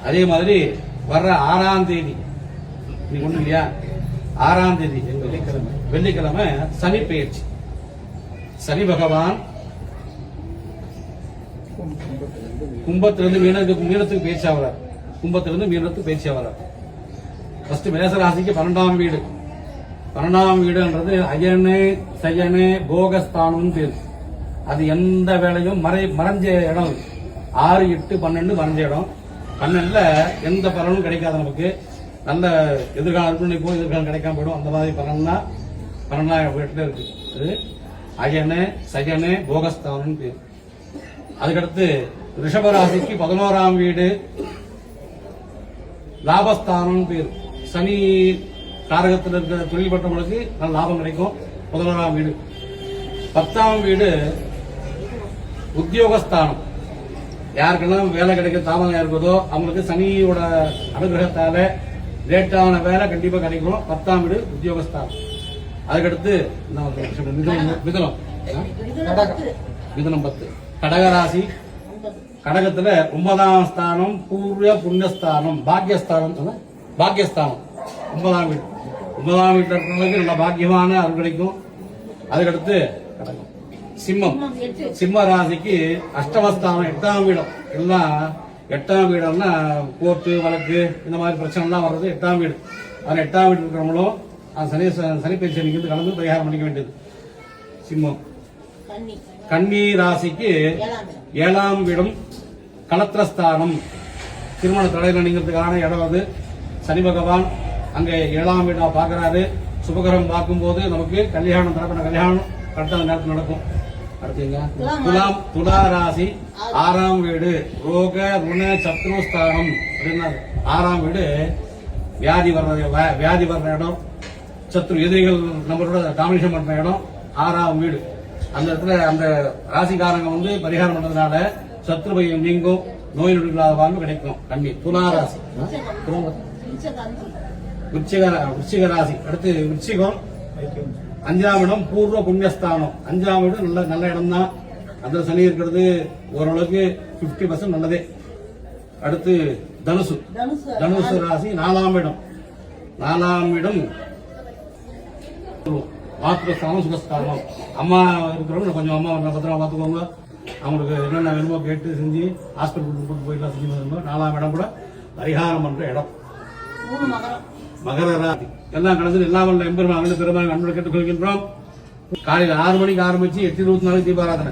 அதே மாதிரி வர்ற 6ஆம் தேதி நீங்க ஒண்ணு இல்லையா, 6ஆம் தேதி வெள்ளிக்கிழமை சனி பெயர்ச்சி. சனி பகவான் கும்பத்திலிருந்து மீனத்துக்கு பயிற்சி ஆகிறார். கும்பத்திலிருந்து மீனத்துக்கு பயிற்சி ஆகிறார். ஃபர்ஸ்ட் மேசராசிக்கு 12ஆம் வீடு. 12ஆம் வீடுன்றது அயனு சயனு போகஸ்தானம் பேரு. அது எந்த வேலையும் மறைஞ்ச இடம். 6, 8, 12 மறைஞ்ச இடம். 12ல எந்த பலனும் கிடைக்காது நமக்கு. நல்ல எதிர்காலம் இருக்கும், போய் எதிர்காலம் கிடைக்காம போயிடும். அந்த மாதிரி 12ஆம் வீட்டுல இருக்கு. அது அயனு சயனு போகஸ்தானம் பேரு. அதுக்கடுத்து ரிஷபராசிக்கு 11ஆம் வீடு லாபஸ்தானம் பேரு. சனி காரகத்தில் இருக்கிற தொழில் பட்டவங்களுக்கு நல்ல லாபம் கிடைக்கும். 11ஆம் வீடு. 10ஆம் வீடு உத்தியோகஸ்தானம். யாருக்கெல்லாம் வேலை கிடைக்க தாமதம் இருக்குதோ அவங்களுக்கு சனியோட அனுகிரகத்தால லேட்டான வேலை கண்டிப்பா கிடைக்கும். 10ஆம் வீடு உத்தியோகஸ்தானம். அதுக்கடுத்து மிதுனம் 10. கடகராசி. கடகத்துல 9ஆம் ஸ்தானம் பூர்வ புண்ணியஸ்தானம் பாக்கியஸ்தானம். பாக்கியஸ்தானம் 9ஆம் வீடு. 9ஆம் வீட்டில் இருக்கிறவங்களுக்கு நல்ல பாக்கியமான அருள் கிடைக்கும். அதுக்கடுத்து சிம்மம். சிம்ம ராசிக்கு அஷ்டமஸ்தானம் 8ஆம் வீடம். எல்லாம் 8ஆம் வீடம்னா கோர்ட்டு வழக்கு இந்த மாதிரி பிரச்சனை எல்லாம் வர்றது 8ஆம் வீடு. அது 8ஆம் வீடு இருக்கிறவங்களும் சனி பயிற்சி அன்னைக்கு கலந்து பரிகாரம் பண்ணிக்க வேண்டியது. சிம்மம். கன்னி ராசிக்கு 7ஆம் வீடும் கலத்திரஸ்தானம். திருமண தடையில் நீங்கிறதுக்கான இடம் அது. சனி பகவான் அங்க 7ஆம் வீடா பாக்குறாரு. சுபகரம் பார்க்கும் போது நமக்கு கல்யாணம் தரப்பட்ட கல்யாணம் கரெக்டாக நேரத்தில் நடக்கும். அடுத்தீங்க துலா ராசி 6ஆம் வீடு ரோக ருண சத்ருஸ்தானம் அப்படின்னா 6ஆம் வீடு வியாதி வர்ற இடம். சத்ரு எதிரிகள் நம்மளோட டாமினேஷன் பண்ற இடம் 6ஆம் வீடு. அந்த இடத்துல அந்த ராசிக்காரங்க பரிகாரம் பண்ணதுனால சத்ரு பயம் நீங்கும், நோய் நொடி இல்லாத வாழ்வு கிடைக்கும். கண்ணி. துலா ராசி. விருச்சிக ராசி. அடுத்து விருச்சிகம் 5ஆம் இடம் பூர்வ புண்ணியஸ்தானம். 5ஆம் வீடு நல்ல இடம் தான். அந்த சனி இருக்கிறது ஓரளவுக்கு 50% நல்லதே. அடுத்து தனுசு. தனுசு ராசி 4ஆம் இடம். 4ஆம் இடம் மாத்திரஸ்தானம் சுகஸ்தானம். அம்மா இருக்கிறவங்க கொஞ்சம் அம்மா பத்திரமா பார்த்துக்கோங்க. அவங்களுக்கு என்னென்ன வேணுமோ கேட்டு செஞ்சு ஹாஸ்பிட்டல் கூட்டு போயிட்டு செஞ்சு 4ஆம் இடம் கூட பரிகாரம் பண்ற இடம். மகர ராசி. எல்லாம் கடந்து எல்லாமே எம்பெருமான் பெருமாள் அன்பு கேட்டுக் கொள்கின்றோம். காலையில் 6 மணிக்கு ஆரம்பிச்சு 8:24 தீபாராதனை.